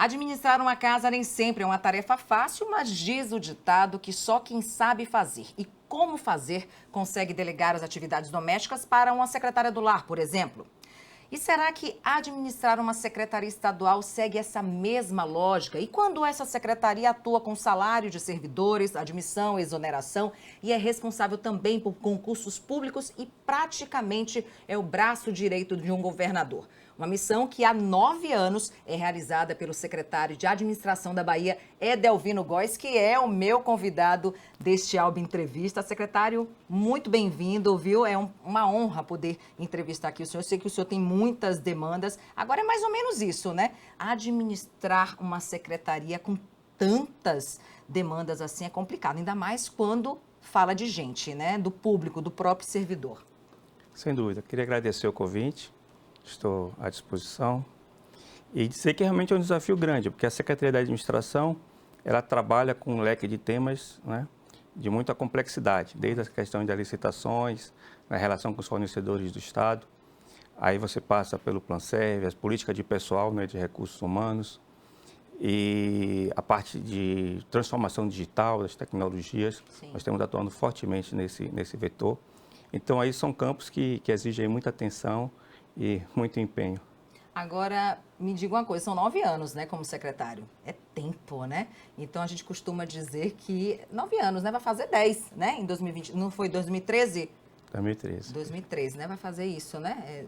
Administrar uma casa nem sempre é uma tarefa fácil, mas diz o ditado que só quem sabe fazer e como fazer consegue delegar as atividades domésticas para uma secretária do lar, por exemplo. E será que administrar uma secretaria estadual segue essa mesma lógica? E quando essa secretaria atua com salário de servidores, admissão, exoneração e é responsável também por concursos públicos e praticamente é o braço direito de um governador? Uma missão que há 9 anos é realizada pelo secretário de Administração da Bahia, Edelvino Góes, que é o meu convidado deste Alba Entrevista. Secretário, muito bem-vindo, viu? É uma honra poder entrevistar aqui o senhor. Eu sei que o senhor tem muitas demandas. Agora é mais ou menos isso, né? Administrar uma secretaria com tantas demandas assim é complicado, ainda mais quando fala de gente, né? Do público, do próprio servidor. Sem dúvida. Queria agradecer o convite. Estou à disposição e dizer que realmente é um desafio grande, porque a Secretaria da Administração, ela trabalha com um leque de temas, né, de muita complexidade, desde a questão das licitações, na relação com os fornecedores do Estado, aí você passa pelo Planserv, as políticas de pessoal, né, de recursos humanos, e a parte de transformação digital, das tecnologias. Sim. Nós estamos atuando fortemente nesse vetor. Então, aí são campos que exigem muita atenção e muito empenho. Agora, me diga uma coisa, são 9 anos, né, como secretário. É tempo, né? Então, a gente costuma dizer que 9 anos, né, vai fazer 10, né, em 2020. Não foi 2013? 2013. 2013, né, vai fazer isso, né?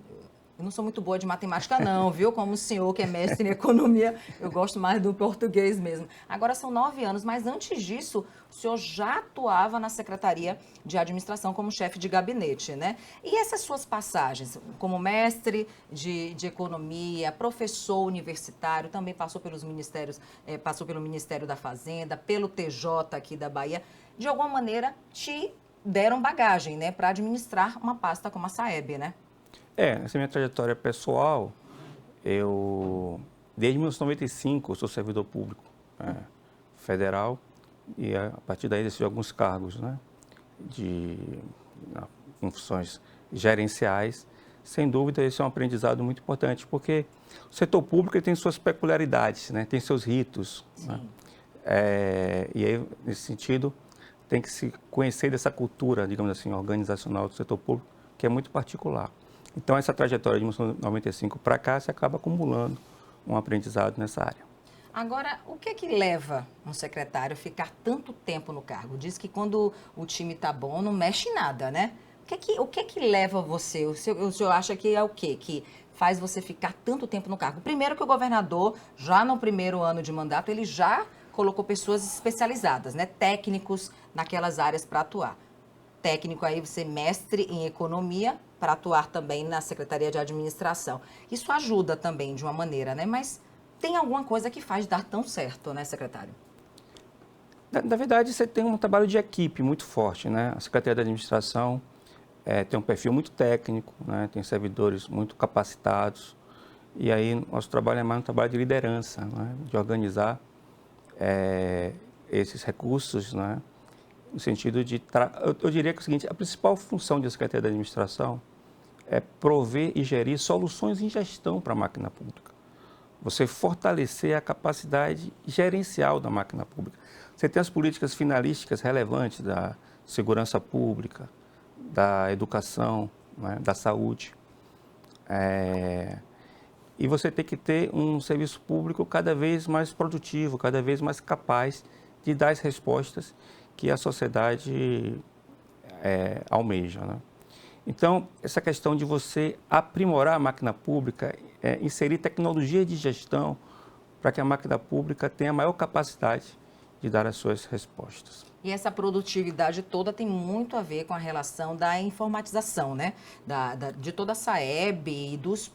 Eu não sou muito boa de matemática não, viu? Como o senhor que é mestre em economia, eu gosto mais do português mesmo. Agora são 9 anos, mas antes disso, o senhor já atuava na Secretaria de Administração como chefe de gabinete, né? E essas suas passagens, como mestre de economia, professor universitário, também passou pelos ministérios, passou pelo Ministério da Fazenda, pelo TJ aqui da Bahia, de alguma maneira te deram bagagem, né, para administrar uma pasta como a SAEB, né? Nessa minha trajetória pessoal, desde 1995, eu sou servidor público federal e a partir daí exerci alguns cargos, né, com funções gerenciais. Sem dúvida, esse é um aprendizado muito importante, porque o setor público tem suas peculiaridades, né, tem seus ritos. Né? E aí, nesse sentido, tem que se conhecer dessa cultura, digamos assim, organizacional do setor público, que é muito particular. Então, essa trajetória de 1995 para cá, se acaba acumulando um aprendizado nessa área. Agora, o que é que leva um secretário a ficar tanto tempo no cargo? Diz que quando o time está bom, não mexe em nada, né? O que é que leva você? O senhor acha que é o quê? Que faz você ficar tanto tempo no cargo? Primeiro que o governador, já no primeiro ano de mandato, ele já colocou pessoas especializadas, né? Técnicos naquelas áreas para atuar. Técnico aí, você mestre em economia, para atuar também na Secretaria de Administração. Isso ajuda também de uma maneira, né? Mas tem alguma coisa que faz dar tão certo, né, secretário? Na verdade, você tem um trabalho de equipe muito forte, né? A Secretaria de Administração tem um perfil muito técnico, né? Tem servidores muito capacitados. E aí, nosso trabalho é mais um trabalho de liderança, né? De organizar esses recursos, né? No sentido de... Eu diria que é o seguinte, a principal função da Secretaria de Administração é prover e gerir soluções em gestão para a máquina pública. Você fortalecer a capacidade gerencial da máquina pública. Você tem as políticas finalísticas relevantes da segurança pública, da educação, né, da saúde. E você tem que ter um serviço público cada vez mais produtivo, cada vez mais capaz de dar as respostas que a sociedade almeja, né? Então, essa questão de você aprimorar a máquina pública, inserir tecnologia de gestão para que a máquina pública tenha maior capacidade de dar as suas respostas. E essa produtividade toda tem muito a ver com a relação da informatização, né? De toda a SAEB e dos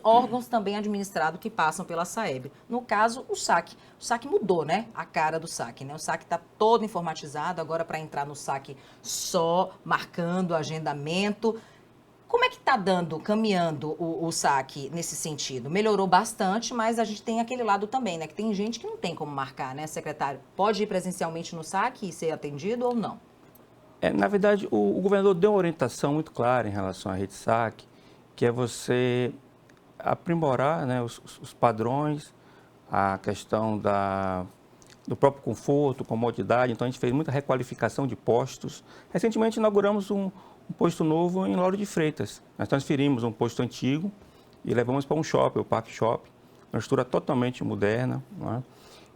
órgãos também administrados que passam pela SAEB. No caso, o SAC. O SAC mudou, né? A cara do SAC, né? O SAC está todo informatizado, agora para entrar no SAC só marcando agendamento. Como é que está caminhando o SAC nesse sentido? Melhorou bastante, mas a gente tem aquele lado também, né? Que tem gente que não tem como marcar, né, secretário? Pode ir presencialmente no SAC e ser atendido ou não? Na verdade, o governador deu uma orientação muito clara em relação à rede SAC, que é você aprimorar, né, os padrões, a questão do próprio conforto, comodidade. Então, a gente fez muita requalificação de postos. Recentemente, inauguramos um posto novo em Lauro de Freitas. Nós transferimos um posto antigo e levamos para um shopping, o Parque Shopping, uma estrutura totalmente moderna, não é?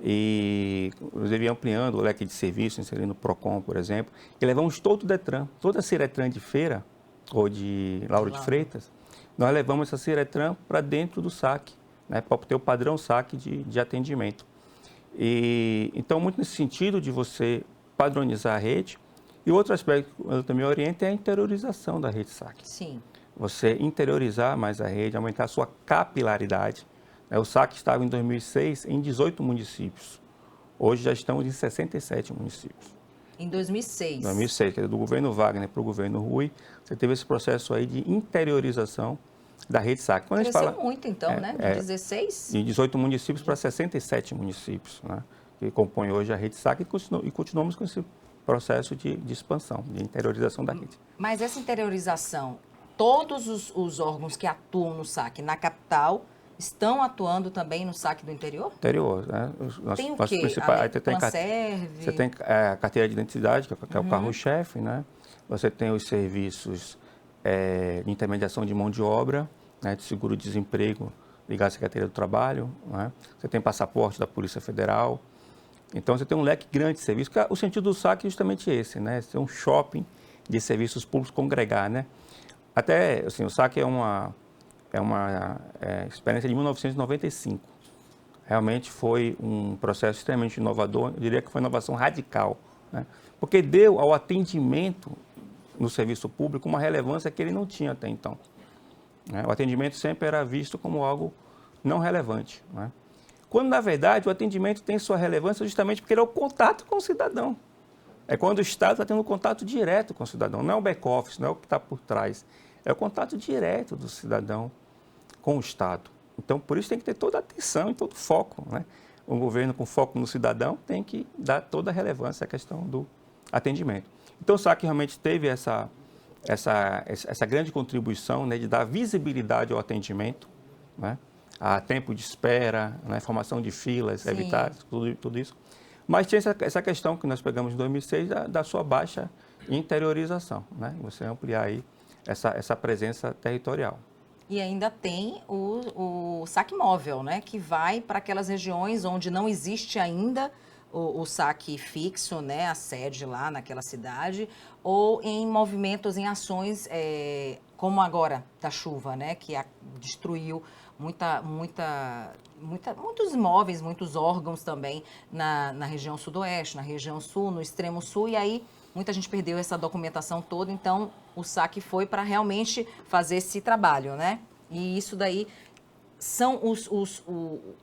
E, inclusive, ampliando o leque de serviços, inserindo o PROCON, por exemplo, e levamos todo o Detran, toda a Ciretran de Feira, ou de Lauro de Freitas, nós levamos essa Ciretran para dentro do SAC, né, para ter o padrão SAC de atendimento. E, então, muito nesse sentido de você padronizar a rede. E outro aspecto que eu também oriento é a interiorização da rede SAC. Sim. Você interiorizar mais a rede, aumentar a sua capilaridade. O SAC estava em 2006 em 18 municípios. Hoje já estamos em 67 municípios. Em 2006? 2006, quer dizer, do governo Wagner para o governo Rui, você teve esse processo aí de interiorização da rede SAC. Quando cresceu a gente fala, muito, então, né? De 16? De 18 municípios para 67 municípios, né? Que compõem hoje a rede SAC e continuamos com esse processo de expansão, de interiorização da rede. Mas essa interiorização, todos os órgãos que atuam no SAC na capital estão atuando também no SAC do interior? Interior, né? Tem o quê? Você tem a carteira de identidade, que é o carro-chefe, né? Você tem os serviços de intermediação de mão de obra, né? De seguro-desemprego ligado à Secretaria do Trabalho, né? Você tem passaporte da Polícia Federal. Então, você tem um leque grande de serviços. O sentido do SAC é justamente esse, né? Ser um shopping de serviços públicos congregar, né? Até, assim, o SAC é uma experiência de 1995. Realmente foi um processo extremamente inovador, eu diria que foi uma inovação radical, né? Porque deu ao atendimento no serviço público uma relevância que ele não tinha até então, né? O atendimento sempre era visto como algo não relevante, né? Quando, na verdade, o atendimento tem sua relevância justamente porque ele é o contato com o cidadão. É quando o Estado está tendo contato direto com o cidadão, não é o back-office, não é o que está por trás. É o contato direto do cidadão com o Estado. Então, por isso tem que ter toda a atenção e todo o foco, né? O governo com foco no cidadão tem que dar toda a relevância à questão do atendimento. Então, o SAC realmente teve essa grande contribuição, né, de dar visibilidade ao atendimento, né? A tempo de espera, né, formação de filas, Sim. evitar tudo isso. Mas tinha essa questão que nós pegamos em 2006 da sua baixa interiorização, né? Você ampliar aí essa presença territorial. E ainda tem o SAC móvel, né? Que vai para aquelas regiões onde não existe ainda o SAC fixo, né? A sede lá naquela cidade, ou em movimentos, em ações como agora da chuva, né? Que destruiu muitos imóveis, muitos órgãos também na região sudoeste, na região sul, no extremo sul, e aí muita gente perdeu essa documentação toda, então o SAC foi para realmente fazer esse trabalho, né? E isso daí são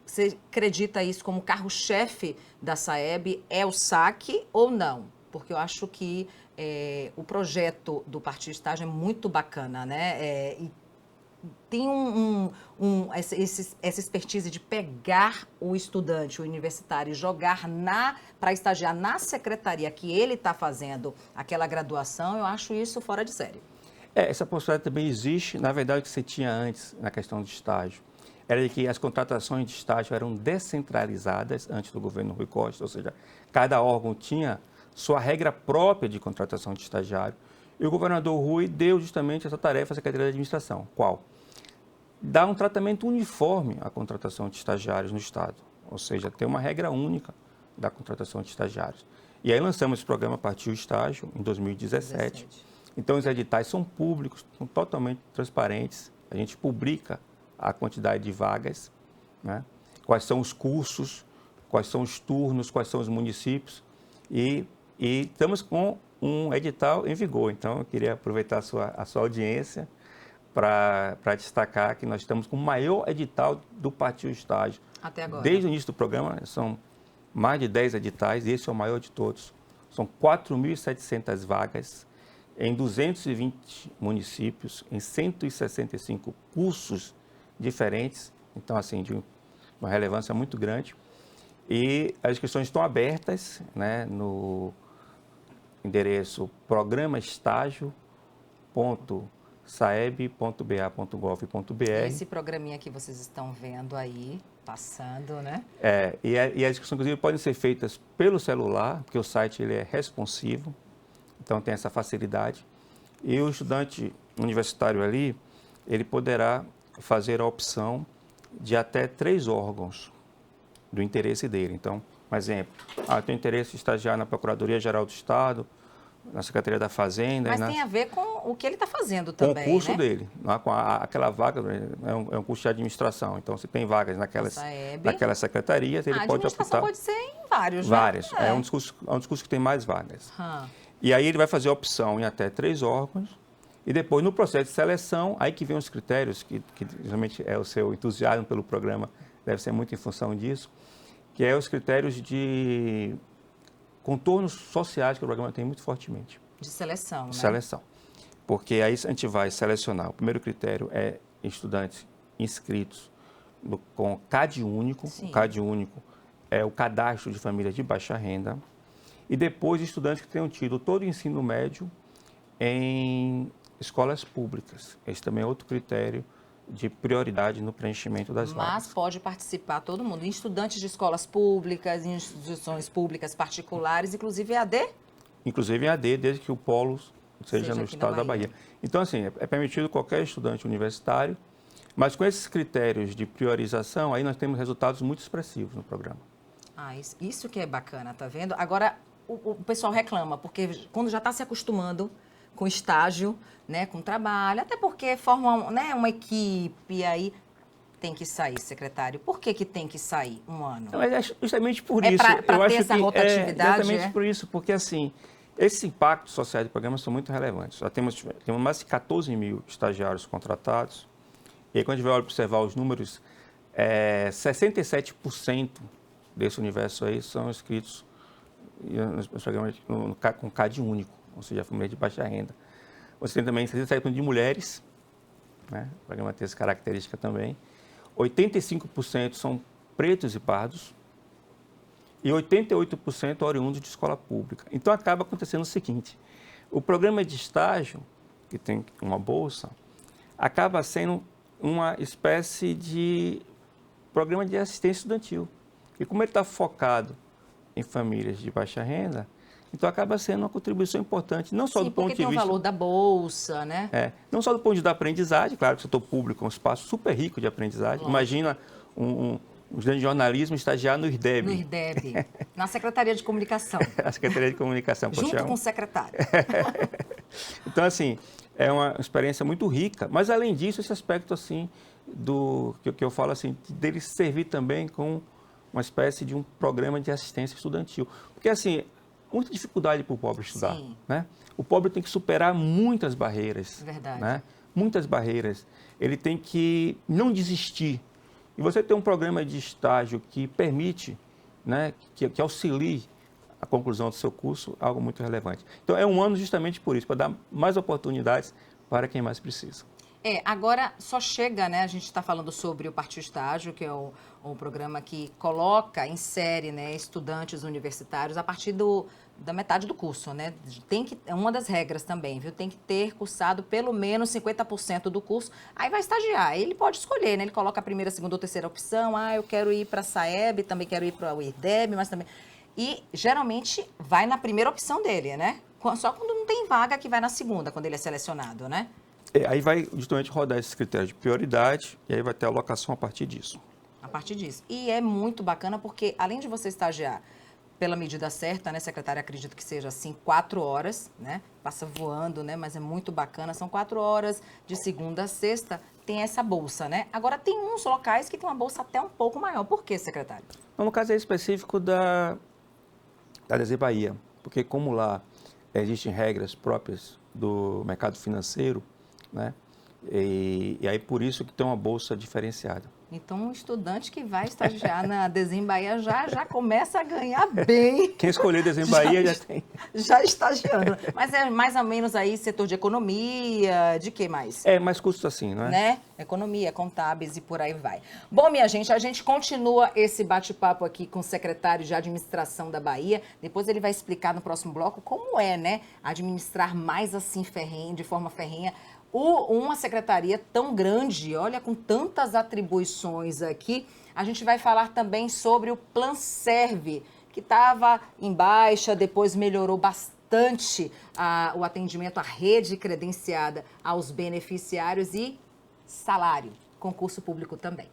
você acredita isso como carro-chefe da SAEB, é o SAC ou não? Porque eu acho que o projeto do Partido Estágio é muito bacana, né? E tem essa expertise de pegar o estudante, o universitário, e jogar para estagiar na secretaria que ele está fazendo aquela graduação, eu acho isso fora de série. Essa possibilidade também existe. Na verdade, o que você tinha antes na questão do estágio era de que as contratações de estágio eram descentralizadas antes do governo Rui Costa, ou seja, cada órgão tinha sua regra própria de contratação de estagiário. E o governador Rui deu justamente essa tarefa à Secretaria de Administração. Qual? Dar um tratamento uniforme à contratação de estagiários no Estado, ou seja, ter uma regra única da contratação de estagiários. E aí lançamos esse programa Partiu Estágio em 2017. Então, os editais são públicos, são totalmente transparentes. A gente publica a quantidade de vagas, né? Quais são os cursos, quais são os turnos, quais são os municípios. E estamos com um edital em vigor. Então, eu queria aproveitar a sua audiência para destacar que nós estamos com o maior edital do Partiu Estágio. Até agora. Desde o início do programa, são mais de 10 editais, e esse é o maior de todos. São 4.700 vagas em 220 municípios, em 165 cursos diferentes. Então, assim, de uma relevância muito grande. E as inscrições estão abertas, né, no endereço programaestágio.secretaria saeb.ba.gov.br. Esse programinha que vocês estão vendo aí, passando, né? E as inscrições, inclusive, podem ser feitas pelo celular, porque o site ele é responsivo, então tem essa facilidade. E o estudante universitário ali, ele poderá fazer a opção de até 3 órgãos do interesse dele. Então, um exemplo, eu tenho interesse em estagiar na Procuradoria-Geral do Estado, na Secretaria da Fazenda. Mas tem a ver com o que ele está fazendo também, com o curso né? dele, com aquela vaga, é um curso de administração. Então, se tem vagas naquelas secretarias, ele pode optar. A administração pode ser em vários, várias. né? É um dos cursos que tem mais vagas. E aí ele vai fazer a opção em até 3 órgãos. E depois, no processo de seleção, aí que vem os critérios, que realmente é o seu entusiasmo pelo programa, deve ser muito em função disso, que é os critérios de contornos sociais que o programa tem muito fortemente. De seleção, né? Seleção. Porque aí a gente vai selecionar. O primeiro critério é estudantes inscritos com CAD único. Sim. O CAD único é o cadastro de famílias de baixa renda. E depois estudantes que tenham tido todo o ensino médio em escolas públicas. Esse também é outro critério de prioridade no preenchimento das vagas. Mas pode participar todo mundo, em estudantes de escolas públicas, em instituições públicas particulares, inclusive EAD? Inclusive em AD, desde que o polo seja no estado da Bahia. Então, assim, é permitido qualquer estudante universitário, mas com esses critérios de priorização, aí nós temos resultados muito expressivos no programa. Isso que é bacana, tá vendo? Agora, o pessoal reclama, porque quando já está se acostumando com estágio, né, com trabalho, até porque formam, né, uma equipe, aí tem que sair, secretário. Por que tem que sair um ano? Mas é justamente por isso. Para ter essa rotatividade? Exatamente por isso, porque assim, esses impactos sociais do programa são muito relevantes. Já temos mais de 14 mil estagiários contratados, e aí quando a gente vai observar os números, 67% desse universo aí são inscritos nos programas com CAD único, ou seja, a família de baixa renda. Você tem também 67% de mulheres, né? O programa tem essa característica também. 85% são pretos e pardos e 88% oriundos de escola pública. Então, acaba acontecendo o seguinte, o programa de estágio, que tem uma bolsa, acaba sendo uma espécie de programa de assistência estudantil. E como ele está focado em famílias de baixa renda, então acaba sendo uma contribuição importante, não só do ponto de vista... Sim, porque tem o valor da bolsa, né? Não só do ponto de vista da aprendizagem, claro que o setor público é um espaço super rico de aprendizagem. Lógico. Imagina um estudante de jornalismo estagiar no IRDEB. No IRDEB, na Secretaria de Comunicação. A Secretaria de Comunicação. Junto com o secretário. Então, assim, é uma experiência muito rica, mas além disso, esse aspecto, assim, que eu falo, assim, dele servir também com uma espécie de um programa de assistência estudantil. Porque, assim, muita dificuldade para o pobre estudar, né? O pobre tem que superar muitas barreiras. Verdade. Né? Muitas barreiras. Ele tem que não desistir. E você tem um programa de estágio que permite, né, que auxilie a conclusão do seu curso, algo muito relevante. Então, é um ano justamente por isso, para dar mais oportunidades para quem mais precisa. Agora só chega, né? A gente está falando sobre o Partiu Estágio, que é o programa que coloca, insere, né, estudantes universitários a partir da metade do curso, né? É uma das regras também, viu? Tem que ter cursado pelo menos 50% do curso. Aí vai estagiar. Ele pode escolher, né? Ele coloca a primeira, segunda ou terceira opção. Eu quero ir para a SAEB, também quero ir para o IRDEB, mas também... E geralmente vai na primeira opção dele, né? Só quando não tem vaga que vai na segunda, quando ele é selecionado, né? Aí vai justamente rodar esses critérios de prioridade e aí vai ter alocação a partir disso. A partir disso. E é muito bacana porque, além de você estagiar pela medida certa, né, secretária, acredito que seja assim, 4 horas, né? Passa voando, né? Mas é muito bacana. São 4 horas de segunda a sexta, tem essa bolsa, né? Agora, tem uns locais que tem uma bolsa até um pouco maior. Por quê, secretário? No caso específico da DZ Bahia, porque como lá existem regras próprias do mercado financeiro, né? E aí por isso que tem uma bolsa diferenciada. Então, um estudante que vai estagiar na Desenho Bahia já começa a ganhar bem. Quem escolher Desenho Bahia já tem. Já estagiando. Mas é mais ou menos aí setor de economia, de que mais? É, mais custos assim, não é? Né? Economia, contábeis e por aí vai. Bom, minha gente, a gente continua esse bate-papo aqui com o secretário de Administração da Bahia. Depois ele vai explicar no próximo bloco como é, né? Administrar mais assim, de forma ferrenha, uma secretaria tão grande, olha, com tantas atribuições aqui. A gente vai falar também sobre o Planserve, que estava em baixa, depois melhorou bastante o atendimento à rede credenciada aos beneficiários e salário, concurso público também.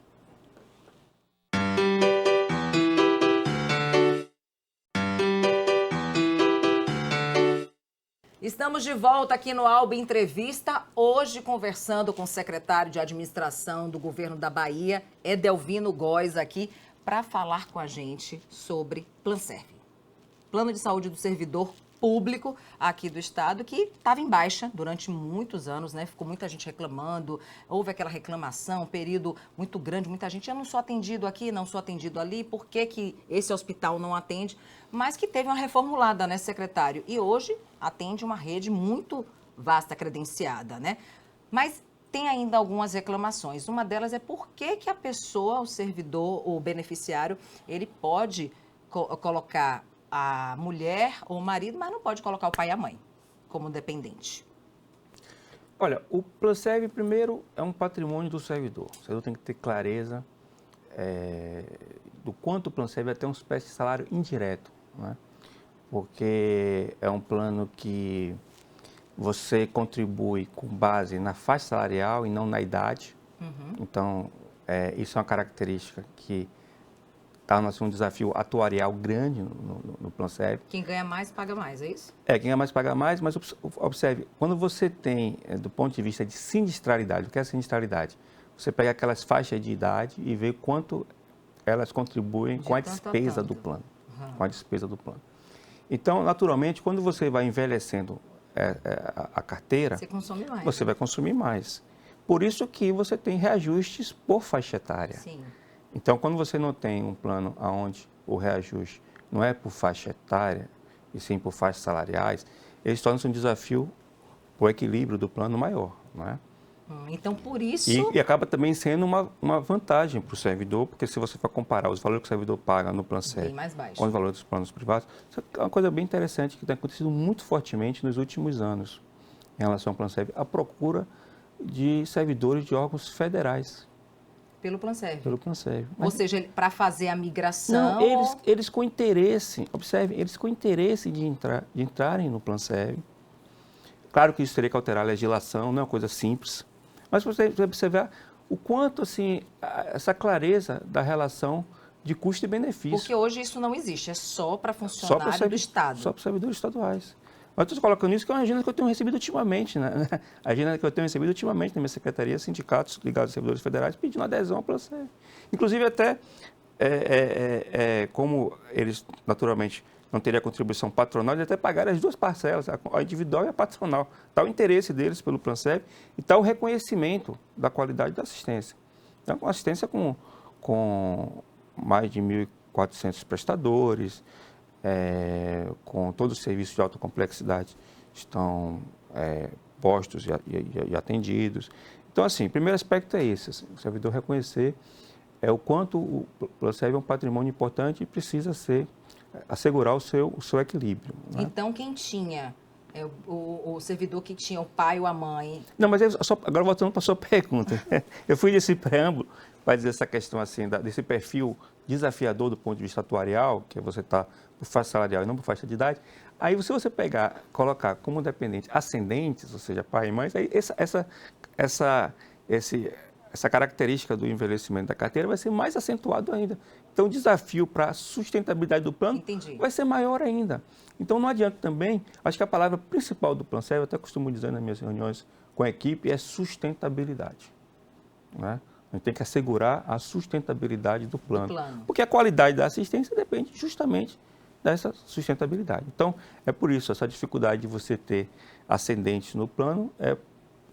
Estamos de volta aqui no Alba Entrevista, hoje conversando com o secretário de Administração do Governo da Bahia, Edelvino Góes, aqui, para falar com a gente sobre Planserve. Plano de Saúde do Servidor Público aqui do Estado, que estava em baixa durante muitos anos, né? Ficou muita gente reclamando, houve aquela reclamação, um período muito grande, muita gente, eu não sou atendido aqui, não sou atendido ali, por que esse hospital não atende? Mas que teve uma reformulada, né, secretário? E hoje atende uma rede muito vasta, credenciada, né? Mas tem ainda algumas reclamações. Uma delas é por que a pessoa, o servidor, o beneficiário, ele pode colocar a mulher ou o marido, mas não pode colocar o pai e a mãe como dependente. Olha, o Planserve, primeiro, é um patrimônio do servidor. O servidor tem que ter clareza do quanto o Planserve vai ter uma espécie de salário indireto, né? Porque é um plano que você contribui com base na faixa salarial e não na idade. Uhum. Então, isso é uma característica que torna-se um desafio atuarial grande no Planserve. Quem ganha mais, paga mais, é isso? Quem ganha mais, paga mais, mas observe, quando você tem, do ponto de vista de sinistralidade, o que é sinistralidade? Você pega aquelas faixas de idade e vê quanto elas contribuem com a despesa do plano. Uhum. Com a despesa do plano. Então, naturalmente, quando você vai envelhecendo a carteira, você consome mais. Você vai consumir mais. Por isso que você tem reajustes por faixa etária. Sim. Então, quando você não tem um plano onde o reajuste não é por faixa etária, e sim por faixas salariais, eles tornam-se um desafio para o equilíbrio do plano maior, não é? Então, por isso... E acaba também sendo uma vantagem para o servidor, porque se você for comparar os valores que o servidor paga no Planserve com os valores dos planos privados, isso é uma coisa bem interessante que tem acontecido muito fortemente nos últimos anos em relação ao Planserve, a procura de servidores de órgãos federais. Pelo Planserve. Pelo Planserve. Ou seja, para fazer a migração... Não, eles com interesse, observe, eles com interesse de entrarem no Planserve. Claro que isso teria que alterar a legislação, não é uma coisa simples. Mas você observar o quanto, assim, essa clareza da relação de custo e benefício. Porque hoje isso não existe, é só para funcionário do Estado. Só para servidores estaduais. Mas estou colocando isso que é uma agenda que eu tenho recebido ultimamente, né? A agenda que eu tenho recebido ultimamente na minha secretaria, sindicatos ligados aos servidores federais pedindo adesão ao Planserve. Inclusive até, como eles naturalmente não teriam contribuição patronal, eles até pagaram as duas parcelas, a individual e a patronal. Está o interesse deles pelo Planserve e está o reconhecimento da qualidade da assistência. Então, com assistência com mais de 1.400 prestadores, com todos os serviços de alta complexidade estão postos e atendidos. Então, assim, o primeiro aspecto é esse, assim, o servidor reconhecer o quanto o Planserve é um patrimônio importante e precisa assegurar o seu equilíbrio. Né? Então, quem tinha, o servidor que tinha o pai ou a mãe... Não, mas agora voltando para a sua pergunta, eu fui nesse preâmbulo para dizer essa questão assim, desse perfil desafiador do ponto de vista atuarial, que você está por faixa salarial e não por faixa de idade. Aí, se você colocar como dependente ascendentes, ou seja, pai e mãe, aí essa característica do envelhecimento da carteira vai ser mais acentuado ainda. Então, o desafio para a sustentabilidade do plano vai ser maior ainda. Então, não adianta também, acho que a palavra principal do Planserve, eu até costumo dizer nas minhas reuniões com a equipe, é sustentabilidade. Né? A gente tem que assegurar a sustentabilidade do plano. Porque a qualidade da assistência depende justamente dessa sustentabilidade. Então, é por isso, essa dificuldade de você ter ascendentes no plano é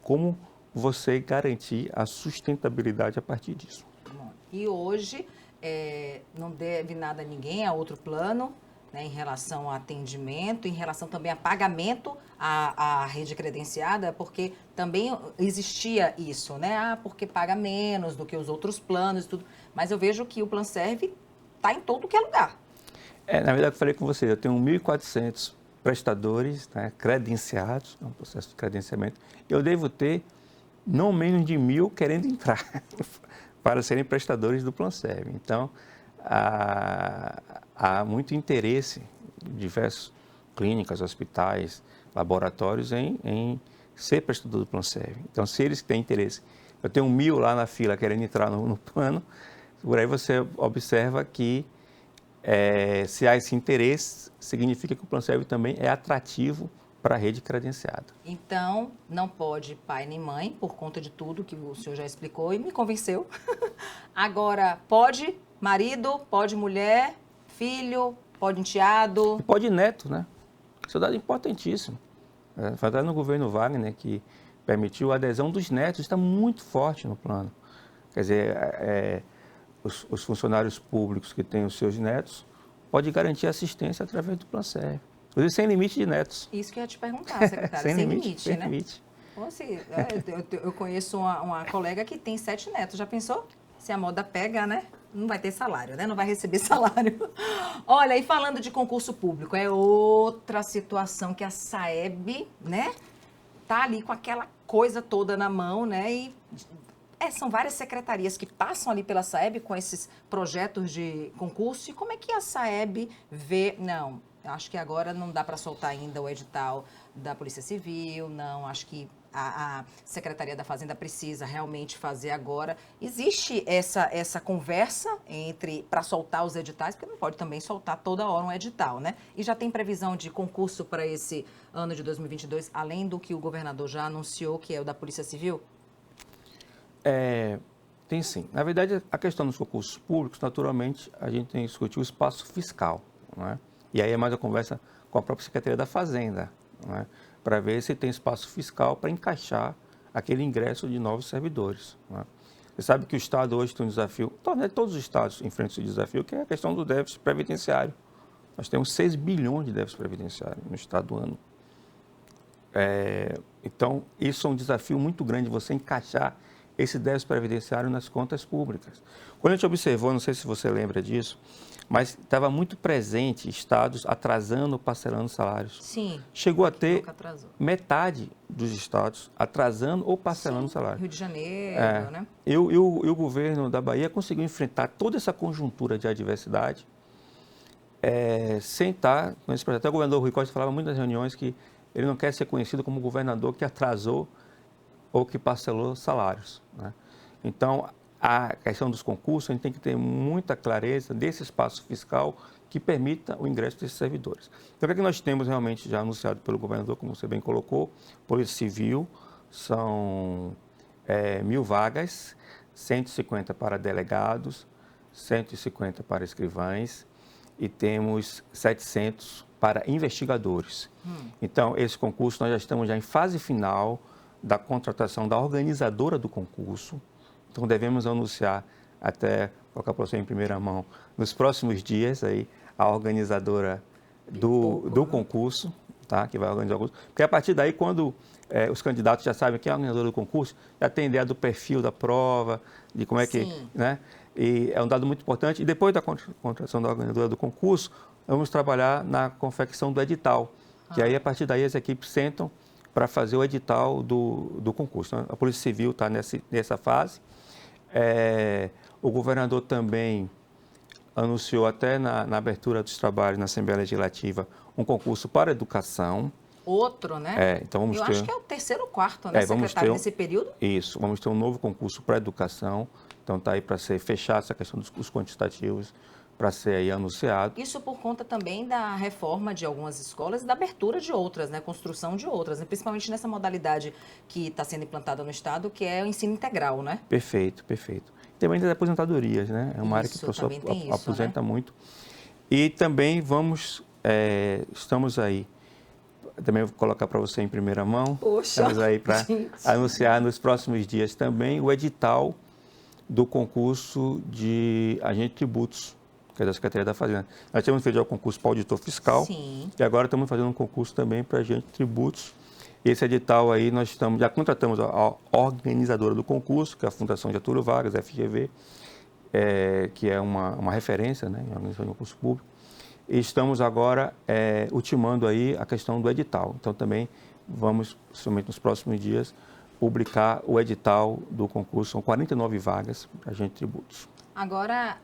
como você garantir a sustentabilidade a partir disso. E hoje não deve nada a ninguém, a outro plano, né, em relação ao atendimento, em relação também a pagamento à rede credenciada, porque também existia isso, né? Ah, porque paga menos do que os outros planos e tudo. Mas eu vejo que o Planserve está em todo que é lugar. Na verdade, eu falei com você, eu tenho 1.400 prestadores, né, credenciados, é um processo de credenciamento. Eu devo ter não menos de 1.000 querendo entrar para serem prestadores do Planserve. Então, há muito interesse de diversas clínicas, hospitais, laboratórios em ser prestador do Planserve. Então, se eles têm interesse, eu tenho 1.000 lá na fila querendo entrar no plano, por aí você observa que se há esse interesse, significa que o Planserve também é atrativo para a rede credenciada. Então, não pode pai nem mãe, por conta de tudo que o senhor já explicou e me convenceu. Agora, pode marido, pode mulher, filho, pode enteado. E pode neto, né? Isso é um dado importantíssimo. Foi até no governo Wagner que permitiu a adesão dos netos, está muito forte no plano. Quer dizer, os funcionários públicos que têm os seus netos podem garantir assistência através do Planserve. Inclusive sem limite de netos. Isso que eu ia te perguntar, secretária, sem limite, né? Limite. Assim, eu conheço uma colega que tem 7 netos, já pensou? Se a moda pega, né? Não vai ter salário, né? Não vai receber salário. Olha, e falando de concurso público, é outra situação que a SAEB, né? Tá ali com aquela coisa toda na mão, né? E são várias secretarias que passam ali pela SAEB com esses projetos de concurso. E como é que a SAEB vê? Não, acho que agora não dá para soltar ainda o edital da Polícia Civil, não, acho que a Secretaria da Fazenda precisa realmente fazer agora. Existe essa conversa para soltar os editais, porque não pode também soltar toda hora um edital, né? E já tem previsão de concurso para esse ano de 2022, além do que o governador já anunciou, que é o da Polícia Civil? Tem sim. Na verdade, a questão dos concursos públicos, naturalmente, a gente tem que discutir o espaço fiscal, não é? E aí é mais a conversa com a própria Secretaria da Fazenda, não é? Para ver se tem espaço fiscal para encaixar aquele ingresso de novos servidores. Não é? Você sabe que o Estado hoje tem um desafio, todos os Estados enfrentam esse desafio, que é a questão do déficit previdenciário. Nós temos 6 bilhões de déficit previdenciário no Estado do ano. Então, isso é um desafio muito grande, você encaixar esse déficit previdenciário nas contas públicas. Quando a gente observou, não sei se você lembra disso, mas estava muito presente estados atrasando ou parcelando salários. Sim. Chegou a ter metade dos estados atrasando ou parcelando salário. Rio de Janeiro, né? E o governo da Bahia conseguiu enfrentar toda essa conjuntura de adversidade sem estar com esse projeto. Até o governador Rui Costa falava muito nas reuniões que ele não quer ser conhecido como governador que atrasou ou que parcelou salários, né? Então, a questão dos concursos, a gente tem que ter muita clareza desse espaço fiscal que permita o ingresso desses servidores. Então, o que é que nós temos realmente já anunciado pelo governador, como você bem colocou, Polícia Civil, são 1.000 vagas, 150 para delegados, 150 para escrivães e temos 700 para investigadores. Então, esse concurso nós já estamos em fase final da contratação da organizadora do concurso. Então, devemos anunciar, até colocar para você em primeira mão, nos próximos dias, aí, a organizadora do concurso, tá? Que vai organizar o concurso. Porque a partir daí, quando os candidatos já sabem quem é a organizadora do concurso, já tem ideia do perfil da prova, de como é que... né? E é um dado muito importante. E depois da contratação da organizadora do concurso, vamos trabalhar na confecção do edital. Que aí, a partir daí, as equipes sentam para fazer o edital do concurso. A Polícia Civil está nessa fase. O governador também anunciou até na abertura dos trabalhos na Assembleia Legislativa um concurso para educação. Outro, né? Então vamos ter... acho que é o terceiro ou quarto, né, secretário, nesse período? Isso, vamos ter um novo concurso para educação. Então está aí para ser fechada essa questão dos quantitativos, para ser aí anunciado. Isso por conta também da reforma de algumas escolas e da abertura de outras, né? Construção de outras, né? Principalmente nessa modalidade que está sendo implantada no Estado, que é o ensino integral, né? Perfeito, perfeito. Também das aposentadorias, né? É uma área que o professor aposenta, né? Muito. E também estamos aí, também vou colocar para você em primeira mão. Poxa, estamos aí para anunciar nos próximos dias também o edital do concurso de agente de tributos, que é da Secretaria da Fazenda. Nós tínhamos feito já o concurso para auditor fiscal. Sim. E agora estamos fazendo um concurso também para agente de tributos. Esse edital aí, já contratamos a organizadora do concurso, que é a Fundação Getúlio Vargas, FGV, que é uma referência, né, em organização de concurso público. E estamos agora ultimando aí a questão do edital. Então também vamos, somente nos próximos dias, publicar o edital do concurso. São 49 vagas para agente de tributos. Agora,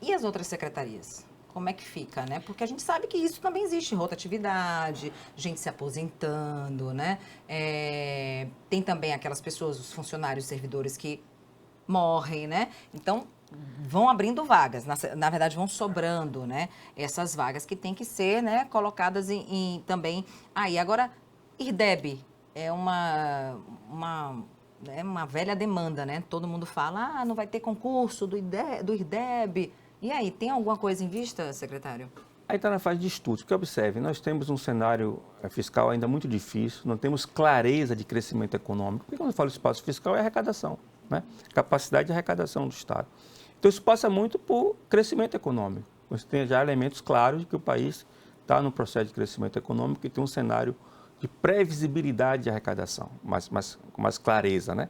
e as outras secretarias? Como é que fica, né? Porque a gente sabe que isso também existe, rotatividade, gente se aposentando, né? Tem também aquelas pessoas, os funcionários, servidores que morrem, né? Então, vão abrindo vagas, na verdade vão sobrando, né? Essas vagas que têm que ser, né, colocadas também. E agora, IRDEB é uma velha demanda, né? Todo mundo fala, não vai ter concurso do IRDEB. E aí, tem alguma coisa em vista, secretário? Aí está na fase de estudos, porque observe, nós temos um cenário fiscal ainda muito difícil, não temos clareza de crescimento econômico, porque quando eu falo espaço fiscal é arrecadação, né? Capacidade de arrecadação do Estado. Então isso passa muito por crescimento econômico. Você tem já elementos claros de que o país está no processo de crescimento econômico e tem um cenário de previsibilidade de arrecadação, com mais clareza, né?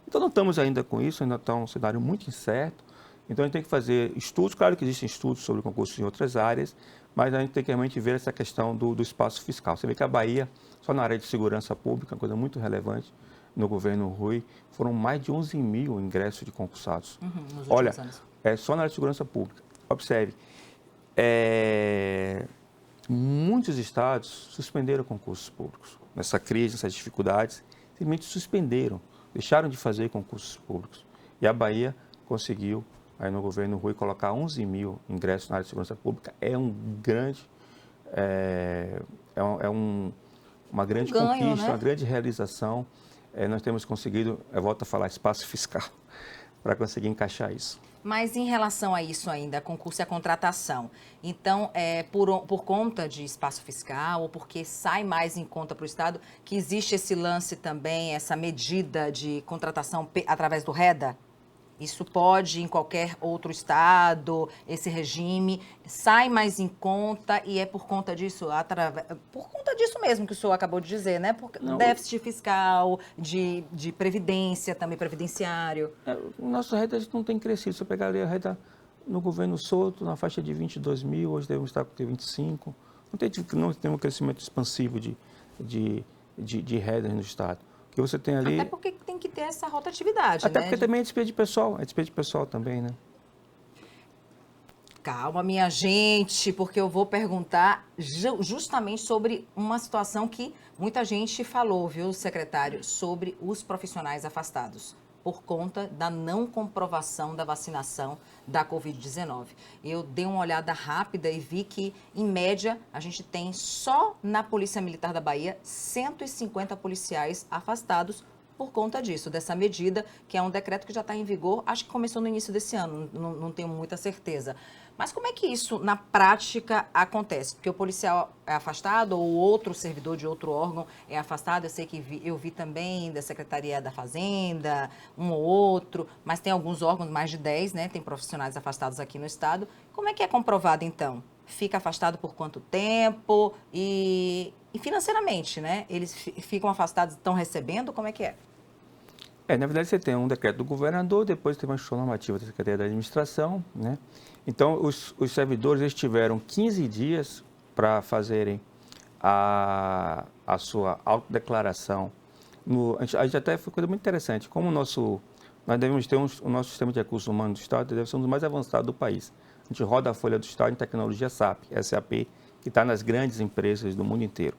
Então não estamos ainda com isso, ainda está um cenário muito incerto. Então, a gente tem que fazer estudos, claro que existem estudos sobre concursos em outras áreas, mas a gente tem que realmente ver essa questão do espaço fiscal. Você vê que a Bahia, só na área de segurança pública, uma coisa muito relevante, no governo Rui, foram mais de 11 mil ingressos de concursados. Nos Olha, últimos anos. só na área de segurança pública. Observe, muitos estados suspenderam concursos públicos. Nessa crise, nessas dificuldades, simplesmente suspenderam, deixaram de fazer concursos públicos. E a Bahia conseguiu, aí no governo Rui, colocar 11 mil ingressos na área de segurança pública. Uma grande ganho, conquista, né? uma grande realização. Nós temos conseguido, eu volto a falar, espaço fiscal, para conseguir encaixar isso. Mas em relação a isso ainda, concurso e a contratação, então, por conta de espaço fiscal ou porque sai mais em conta para o Estado, que existe esse lance também, essa medida de contratação através do REDA? Isso pode em qualquer outro estado, esse regime sai mais em conta e é por conta disso, por conta disso mesmo que o senhor acabou de dizer, né? Por déficit fiscal, de previdência, também previdenciário. O nosso REDA não tem crescido. Se eu pegar ali a REDA no governo Souto, na faixa de 22 mil, hoje devemos estar com 25. Não tem um crescimento expansivo de REDA no estado. Que você tem ali... Até porque tem que ter essa rotatividade, Até né? porque também é despesa de pessoal, também, né? Calma, minha gente, porque eu vou perguntar justamente sobre uma situação que muita gente falou, viu, secretário, sobre os profissionais afastados, por conta da não comprovação da vacinação da Covid-19. Eu dei uma olhada rápida e vi que, em média, a gente tem só na Polícia Militar da Bahia 150 policiais afastados por conta disso, dessa medida, que é um decreto que já está em vigor, acho que começou no início desse ano, não tenho muita certeza. Mas como é que isso, na prática, acontece? Porque o policial é afastado ou outro servidor de outro órgão é afastado? Eu sei que eu vi também da Secretaria da Fazenda, um ou outro, mas tem alguns órgãos, mais de 10, né? Tem profissionais afastados aqui no estado. Como é que é comprovado, então? Fica afastado por quanto tempo? E financeiramente, né? Eles ficam afastados, estão recebendo? Como é que é? Na verdade, você tem um decreto do governador, depois tem uma instrução normativa da Secretaria da Administração, né? Então, os servidores eles tiveram 15 dias para fazerem a sua autodeclaração. A gente até foi coisa muito interessante, como nós devemos ter o nosso sistema de recursos humanos do Estado deve ser um dos mais avançados do país. A gente roda a folha do Estado em tecnologia SAP, que está nas grandes empresas do mundo inteiro.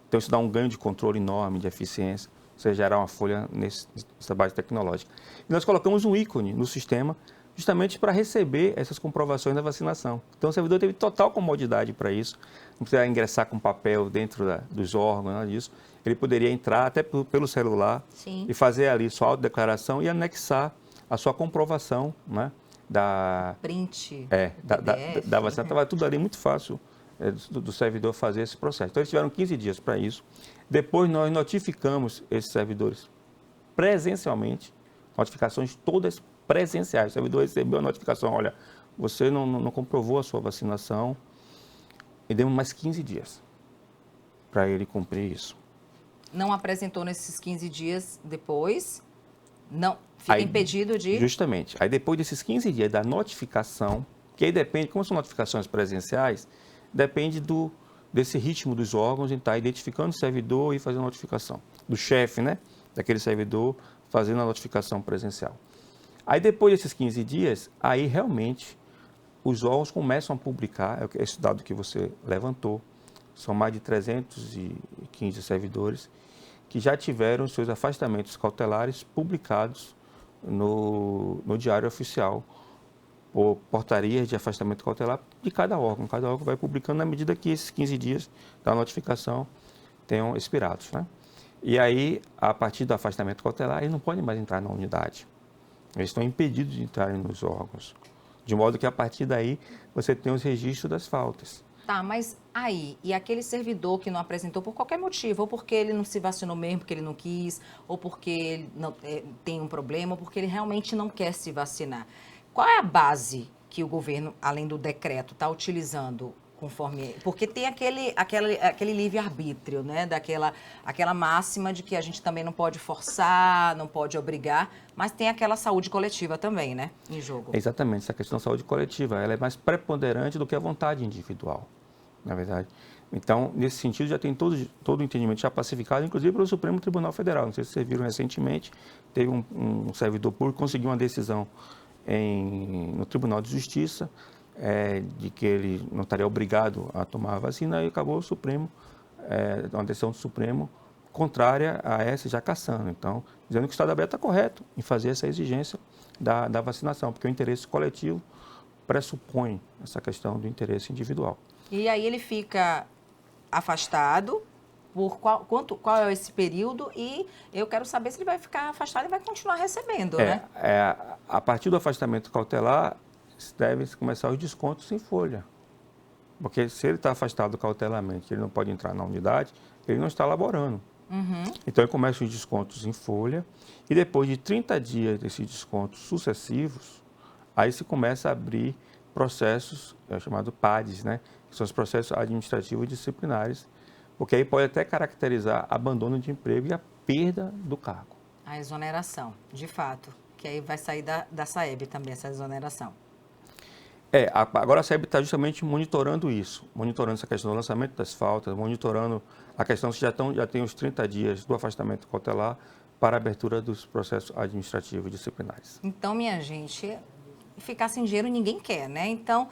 Então, isso dá um ganho de controle enorme, de eficiência, você gerar uma folha nessa base tecnológica. E nós colocamos um ícone no sistema justamente para receber essas comprovações da vacinação. Então, o servidor teve total comodidade para isso, não precisa ingressar com papel dentro dos órgãos, nada disso. Ele poderia entrar até pelo celular Sim. E fazer ali sua autodeclaração e anexar a sua comprovação, né, print, da vacina. Estava tudo ali muito fácil do servidor fazer esse processo. Então, eles tiveram 15 dias para isso. Depois, nós notificamos esses servidores presencialmente, notificações todas presenciais. O servidor recebeu a notificação, olha, você não comprovou a sua vacinação e demos mais 15 dias para ele cumprir isso. Não apresentou nesses 15 dias depois, não fica impedido de... Justamente. Aí depois desses 15 dias da notificação, que aí depende, como são notificações presenciais, depende desse ritmo dos órgãos em estar identificando o servidor e fazendo a notificação. Do chefe, né? Daquele servidor fazendo a notificação presencial. Aí depois desses 15 dias, aí realmente os órgãos começam a publicar, esse dado que você levantou, são mais de 315 servidores que já tiveram seus afastamentos cautelares publicados no Diário Oficial, por portarias de afastamento cautelar de cada órgão. Cada órgão vai publicando na medida que esses 15 dias da notificação tenham expirados, né? E aí, a partir do afastamento cautelar, eles não podem mais entrar na unidade. Eles estão impedidos de entrarem nos órgãos. De modo que, a partir daí, você tem os registros das faltas. Tá, mas aí, e aquele servidor que não apresentou por qualquer motivo, ou porque ele não se vacinou mesmo, porque ele não quis, ou porque ele não, tem um problema, ou porque ele realmente não quer se vacinar. Qual é a base que o governo, além do decreto, está utilizando conforme... Porque tem aquele livre-arbítrio, né? Aquela máxima de que a gente também não pode forçar, não pode obrigar, mas tem aquela saúde coletiva também, né? Em jogo. Exatamente, essa questão da saúde coletiva, ela é mais preponderante do que a vontade individual, na verdade. Então, nesse sentido, já tem todo o entendimento já pacificado, inclusive pelo Supremo Tribunal Federal. Não sei se vocês viram recentemente, teve um servidor público que conseguiu uma decisão no Tribunal de Justiça, de que ele não estaria obrigado a tomar a vacina, e acabou o Supremo, uma decisão do Supremo contrária a essa, já cassando. Então, dizendo que o Estado aberto está correto em fazer essa exigência da vacinação, porque o interesse coletivo pressupõe essa questão do interesse individual. E aí ele fica afastado, por qual é esse período? E eu quero saber se ele vai ficar afastado e vai continuar recebendo, né? A partir do afastamento cautelar, devem começar os descontos em folha. Porque se ele está afastado cautelarmente, ele não pode entrar na unidade, ele não está laborando. Uhum. Então, ele começa os descontos em folha e depois de 30 dias desses descontos sucessivos, aí se começa a abrir processos, chamados PADs, né? Que são os processos administrativos disciplinares, porque aí pode até caracterizar abandono de emprego e a perda do cargo. A exoneração, de fato, que aí vai sair da SAEB também, essa exoneração. Agora a SAEB está justamente monitorando isso, monitorando essa questão do lançamento das faltas, monitorando a questão se já tem os 30 dias do afastamento cautelar para a abertura dos processos administrativos disciplinares. Então, minha gente, ficar sem dinheiro ninguém quer, né? Então,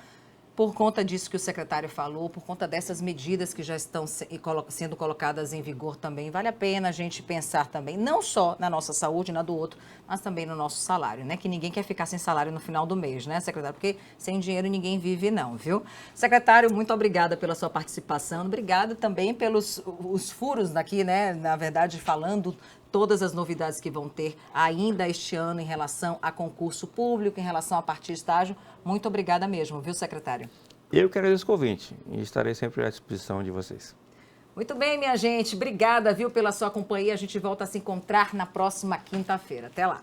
por conta disso que o secretário falou, por conta dessas medidas que já estão sendo colocadas em vigor também, vale a pena a gente pensar também, não só na nossa saúde, na do outro, mas também no nosso salário, né? Que ninguém quer ficar sem salário no final do mês, né, secretário? Porque sem dinheiro ninguém vive não, viu? Secretário, muito obrigada pela sua participação, obrigada também pelos os furos daqui, né? Na verdade, falando todas as novidades que vão ter ainda este ano em relação a concurso público, em relação a partir de estágio. Muito obrigada mesmo, viu, secretário? Eu que agradeço o convite e estarei sempre à disposição de vocês. Muito bem, minha gente. Obrigada, viu, pela sua companhia. A gente volta a se encontrar na próxima quinta-feira. Até lá.